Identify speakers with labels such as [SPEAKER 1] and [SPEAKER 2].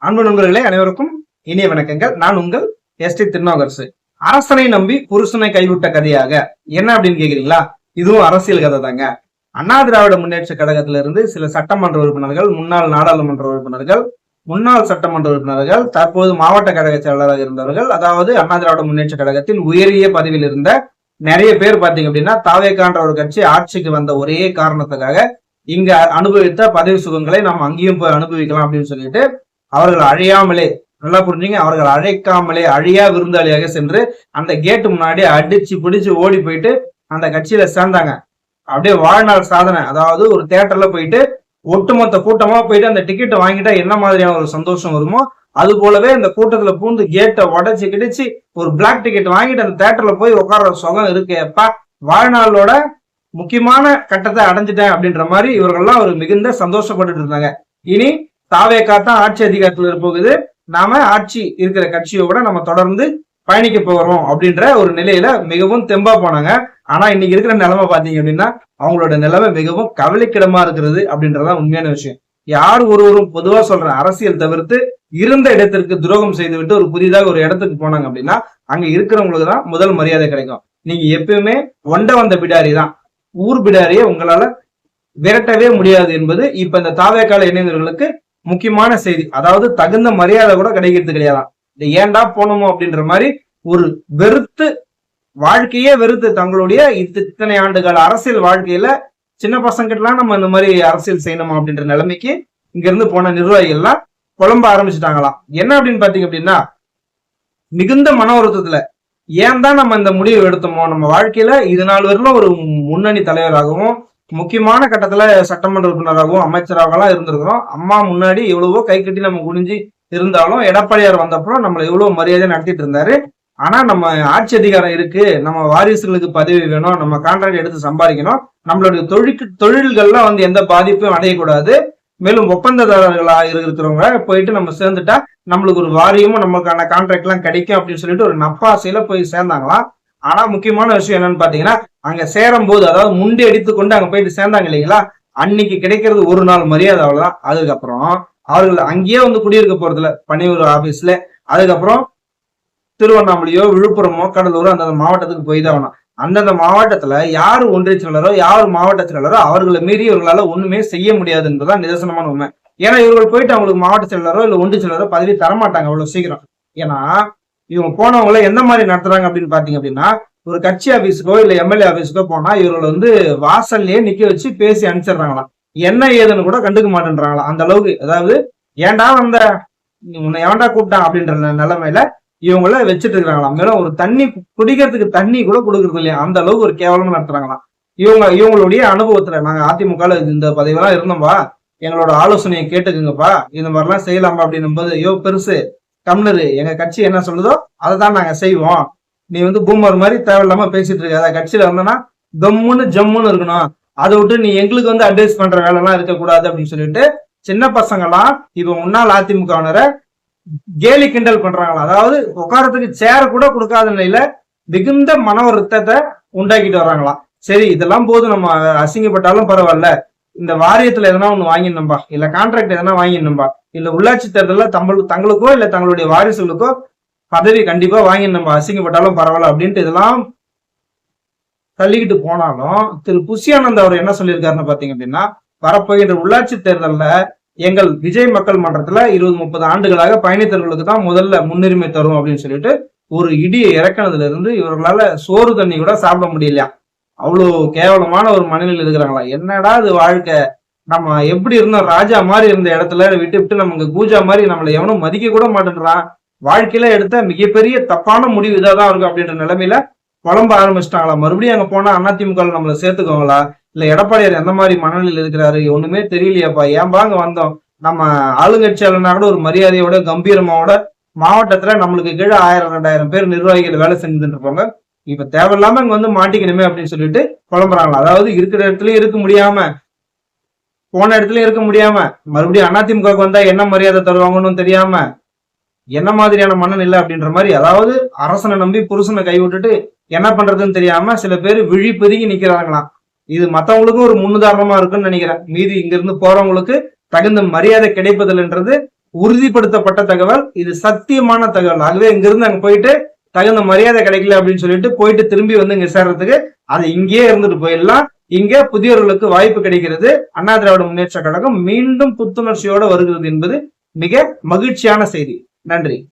[SPEAKER 1] அன்பு நண்பர்களே, அனைவருக்கும் இனிய வணக்கங்கள். நான் உங்கள் எஸ்டி திருநாகரசு. அரசனை நம்பி புருஷனை கைவிட்ட கதையாக என்ன அப்படின்னு கேக்குறீங்களா? இதுவும் அரசியல் கதை தாங்க. அண்ணா திராவிட முன்னேற்ற கழகத்திலிருந்து சில சட்டமன்ற உறுப்பினர்கள், முன்னாள் நாடாளுமன்ற உறுப்பினர்கள், முன்னாள் சட்டமன்ற உறுப்பினர்கள், தற்போது மாவட்ட கழக செயலாளராக இருந்தவர்கள், அதாவது அண்ணா திராவிட முன்னேற்ற கழகத்தில் உயரிய பதவியில் இருந்த நிறைய பேர் பாத்தீங்க அப்படின்னா, தாவேக்கான்ற ஒரு கட்சி ஆட்சிக்கு வந்த ஒரே காரணத்துக்காக இங்க அனுபவித்த பதவி சுகங்களை நாம் அங்கேயும் போய் அனுபவிக்கலாம் அப்படின்னு சொல்லிட்டு அவர்கள் அழையாமலே, நல்லா புரிஞ்சுங்க, அவர்கள் அழைக்காமலே அழியா விருந்தாளியாக சென்று அந்த கேட்டு முன்னாடி அடிச்சு பிடிச்சு ஓடி போயிட்டு அந்த கட்சியில சேர்ந்தாங்க. அப்படியே வாழ்நாள் சாதனை. அதாவது ஒரு தியேட்டர்ல போயிட்டு ஒட்டுமொத்த கூட்டமா போயிட்டு அந்த டிக்கெட்டை வாங்கிட்டா என்ன மாதிரியான ஒரு சந்தோஷம் வருமோ அது போலவே இந்த கூட்டத்துல பூந்து கேட்டை உடைச்சு கிடிச்சு ஒரு பிளாக் டிக்கெட் வாங்கிட்டு அந்த தியேட்டர்ல போய் உட்கார்ற சுகம் இருக்கு. எப்பா, வாழ்நாளோட முக்கியமான கட்டத்தை அடைஞ்சிட்டேன் அப்படின்ற மாதிரி இவர்கள்லாம் ஒரு மிகுந்த சந்தோஷப்பட்டுட்டு இருந்தாங்க. இனி தாவேக்கா தான் ஆட்சி அதிகாரத்தில் இருப்போகுது, நாம ஆட்சி இருக்கிற கட்சியோட நம்ம தொடர்ந்து பயணிக்க போகிறோம் அப்படின்ற ஒரு நிலையில மிகவும் தெம்பா போனாங்க. ஆனா இன்னைக்கு இருக்கிற நிலைமை பாத்தீங்க அப்படின்னா அவங்களோட நிலைமை மிகவும் கவலைக்கிடமா இருக்கிறது அப்படின்றதான் உண்மையான விஷயம். யார் ஒருவரும் பொதுவா சொல்ற அரசியல் தவிர்த்து இருந்த இடத்திற்கு துரோகம் செய்துவிட்டு ஒரு புதிதாக ஒரு இடத்துக்கு போனாங்க அப்படின்னா அங்க இருக்கிறவங்களுக்கு தான் முதல் மரியாதை கிடைக்கும். நீங்க எப்பயுமே ஒண்ட வந்த பிடாரி தான், ஊர் பிடாரியை உங்களால விரட்டவே முடியாது என்பது இப்ப இந்த தாவேக்கால இணைந்தவர்களுக்கு முக்கியமான செய்தி. அதாவது தகுந்த மரியாதை கூட கிடைக்கிறது கிடையாதான். இந்த ஏண்டா போனோமோ அப்படின்ற மாதிரி ஒரு வெறுத்து, வாழ்க்கையே வெறுத்து தங்களுடைய இத்தனை ஆண்டுகள் அரசியல் வாழ்க்கையில சின்ன பசங்கிட்டலாம் நம்ம இந்த மாதிரி அரசியல் செய்யணுமா அப்படின்ற நிலைமைக்கு இங்க இருந்து போன நிர்வாகிகள்லாம் புலம்ப ஆரம்பிச்சுட்டாங்களாம். என்ன அப்படின்னு பாத்தீங்க அப்படின்னா, மிகுந்த மன வருத்தத்துல ஏன் தான் நம்ம இந்த முடிவு எடுத்தோமோ, நம்ம வாழ்க்கையில இது நாள் வரலும் ஒரு முன்னணி தலைவராகவும் முக்கியமான கட்டத்துல சட்டமன்ற உறுப்பினராகவும் அமைச்சராகலாம் இருந்திருக்கிறோம். அம்மா முன்னாடி எவ்வளவோ கை கட்டி நம்ம குனிஞ்சு இருந்தாலும் எடப்பாடியார் வந்தப்பறம் நம்மள எவ்வளவு மரியாதை நடத்திட்டு இருந்தாரு. ஆனா நம்ம ஆட்சி அதிகாரம் இருக்கு, நம்ம வாரிசுகளுக்கு பதவி வேணும், நம்ம கான்ட்ராக்ட் எடுத்து சம்பாதிக்கணும், நம்மளுடைய தொழில்கள்லாம் வந்து எந்த பாதிப்பும் அடையக்கூடாது, மேலும் ஒப்பந்ததாரர்களா இருக்கிறவங்க போயிட்டு நம்ம சேர்ந்துட்டா நம்மளுக்கு ஒரு வாரியமும் நம்மளுக்கான கான்ட்ராக்ட் எல்லாம் கிடைக்கும் அப்படின்னு சொல்லிட்டு ஒரு நப்பாசையில போய் சேர்ந்தாங்களாம். ஆனா முக்கியமான விஷயம் என்னன்னு பாத்தீங்கன்னா, அங்க சேரும் போது, அதாவது முண்டி அடித்து கொண்டு அங்க போயிட்டு சேர்ந்தாங்க இல்லைங்களா, அன்னைக்கு கிடைக்கிறது ஒரு நாள் மரியாதை, அவ்வளவுதான். அதுக்கப்புறம் அவர்கள் அங்கேயே வந்து குடியிருக்க போறதுல பணியூர் ஆபீஸ்ல, அதுக்கப்புறம் திருவண்ணாமலையோ விழுப்புரமோ கடலூரோ அந்தந்த மாவட்டத்துக்கு போய் தான் வேணும். அந்தந்த மாவட்டத்துல யாரு ஒன்றிய செயலரோ யாரு மாவட்ட செயலரோ அவர்களை மீறி இவர்களால ஒண்ணுமே செய்ய முடியாது என்பதுதான் நிதர்சனமான உண்மை. ஏன்னா இவர்கள் போயிட்டு அவங்களுக்கு மாவட்ட செயலரோ இல்ல ஒன்றிய செயலரோ பதவி தரமாட்டாங்க அவ்வளவு சீக்கிரம். ஏன்னா இவங்க போனவங்கள எந்த மாதிரி நடத்துறாங்க அப்படின்னு பாத்தீங்க அப்படின்னா, ஒரு கட்சி ஆபீஸுக்கோ இல்ல எம்எல்ஏ ஆபீஸுக்கோ போனா இவர்கள் வந்து வாசல்லையே நிக்க வச்சு பேசி அனுப்பிச்சிடுறாங்களாம். என்ன ஏதுன்னு கூட கண்டுக்க மாட்டேன்றாங்களாம். அந்த அளவுக்கு, அதாவது ஏன்டா வந்த, உன்னை ஏன்டா கூப்பிட்டான் அப்படின்ற நிலைமையில இவங்கள வச்சுட்டு இருக்காங்களாம். மேலும் ஒரு தண்ணி குடிக்கிறதுக்கு தண்ணி கூட கொடுக்கறது இல்லையா, அந்த அளவுக்கு ஒரு கேவலமா நடத்துறாங்களாம். இவங்களுடைய அனுபவத்துல நாங்க அதிமுக இந்த பதவியெல்லாம் இருந்தோம்பா, எங்களோட ஆலோசனையை கேட்டுக்குங்கப்பா, இந்த மாதிரிலாம் செய்யலாமா அப்படின்னும் போது, ஐயோ பெருசு கம்னரு, எங்க கட்சி என்ன சொல்லுதோ அதை தான் நாங்க செய்வோம், நீ வந்து பூமர் மாதிரி தேவையில்லாம பேசிட்டு இருக்காத, கட்சியில வந்தோம்னா கம்முன்னு ஜம்முன்னு இருக்கணும், அதை விட்டு நீ எங்களுக்கு வந்து அட்வைஸ் பண்ற வேலை எல்லாம் இருக்கக்கூடாது அப்படின்னு சொல்லிட்டு சின்ன பசங்கெல்லாம் இப்ப முன்னாள் அதிமுகவினரை கேலி கிண்டல் பண்றாங்களா. அதாவது உட்காரத்துக்கு சேர கூட கொடுக்காத நிலையில மிகுந்த மன வருத்தத்தை உண்டாக்கிட்டு வர்றாங்களாம். சரி, இதெல்லாம் போது, நம்ம அசிங்கப்பட்டாலும் பரவாயில்ல, இந்த வாரியத்துல எதனா ஒண்ணு வாங்கிடணும்பா, இல்ல கான்ட்ராக்ட் எதனா வாங்கிடணும்பா, இல்ல உள்ளாட்சி தேர்தல தங்களுக்கோ இல்ல தங்களுடைய வாரிசுகளுக்கோ பதவி கண்டிப்பா வாங்கிடணும்பா, அசிங்கப்பட்டாலும் பரவாயில்ல அப்படின்ட்டு இதெல்லாம் தள்ளிக்கிட்டு போனாலும் திரு புஷியானந்த் அவர் என்ன சொல்லியிருக்காருன்னு பாத்தீங்க அப்படின்னா, வரப்போகின்ற உள்ளாட்சி தேர்தல்ல எங்கள் விஜய் மக்கள் மன்றத்துல 20-30 ஆண்டுகளாக பயணித்தவர்களுக்கு தான் முதல்ல முன்னுரிமை தரும் அப்படின்னு சொல்லிட்டு ஒரு இடியை இறக்கினதுல இருந்து இவர்களால சோறு தண்ணி கூட சாப்பிட முடியலையா. அவ்வளவு கேவலமான ஒரு மனநிலையில் இருக்கிறாங்களா. என்னடா இது வாழ்க்கை, நம்ம எப்படி இருந்தோம், ராஜா மாதிரி இருந்த இடத்துல விட்டு நமக்கு கூஜா மாதிரி நம்மளை எவனும் மதிக்க கூட மாட்டேன்றான், வாழ்க்கையில எடுத்த மிகப்பெரிய தப்பான முடிவு இதாதான் இருக்கும் அப்படின்ற நிலைமையில புலம்ப ஆரம்பிச்சிட்டாங்களா. மறுபடியும் அங்க போனா அதிமுக நம்மளை சேர்த்துக்கோங்களா, இல்ல எடப்பாடியார் எந்த மாதிரி மனநிலையில் இருக்கிறாரு ஒண்ணுமே தெரியலையாப்பா, ஏன்பா அங்க வந்தோம், நம்ம ஆளுங்கட்சியாளனா கூட ஒரு மரியாதையோட கம்பீரமாவோட மாவட்டத்துல நம்மளுக்கு கீழே 1000-2000 பேர் நிர்வாகிகள் வேலை செஞ்சுட்டு இருப்பாங்க, இப்ப தேவையில்லாம இங்க வந்து மாட்டிக்கணுமே அப்படின்னு சொல்லிட்டு புலம்புறாங்களா. அதாவது இருக்கிற இடத்துலயும் இருக்க முடியாம, போன இடத்துலயும் இருக்க முடியாம, மறுபடியும் அதிமுக வந்தா என்ன மரியாதை தருவாங்கன்னு தெரியாம என்ன மாதிரியான மனநிலை அப்படின்ற மாதிரி, அதாவது அரசனை நம்பி புருஷனை கைவிட்டுட்டு என்ன பண்றதுன்னு தெரியாம சில பேர் விழி பெருகி நிக்கிறாங்களாம். இது மத்தவங்களுக்கும் ஒரு முன்னுதாரணமா இருக்குன்னு நினைக்கிறேன். மீதி இங்க இருந்து போறவங்களுக்கு தகுந்த மரியாதை கிடைப்பதில்லைன்றது உறுதிப்படுத்தப்பட்ட தகவல், இது சத்தியமான தகவல். ஆகவே இங்கிருந்து அங்க போயிட்டு தகுந்த மரியாதை கிடைக்கல அப்படின்னு சொல்லிட்டு போயிட்டு திரும்பி வந்து இங்க சேர்றதுக்கு அது இங்கேயே இருந்துட்டு போயிடலாம். இங்க புதியவர்களுக்கு வாய்ப்பு கிடைக்கிறது. அண்ணா திராவிட முன்னேற்ற கழகம் மீண்டும் புத்துணர்ச்சியோட வருகிறது என்பது மிக மகிழ்ச்சியான செய்தி. நன்றி.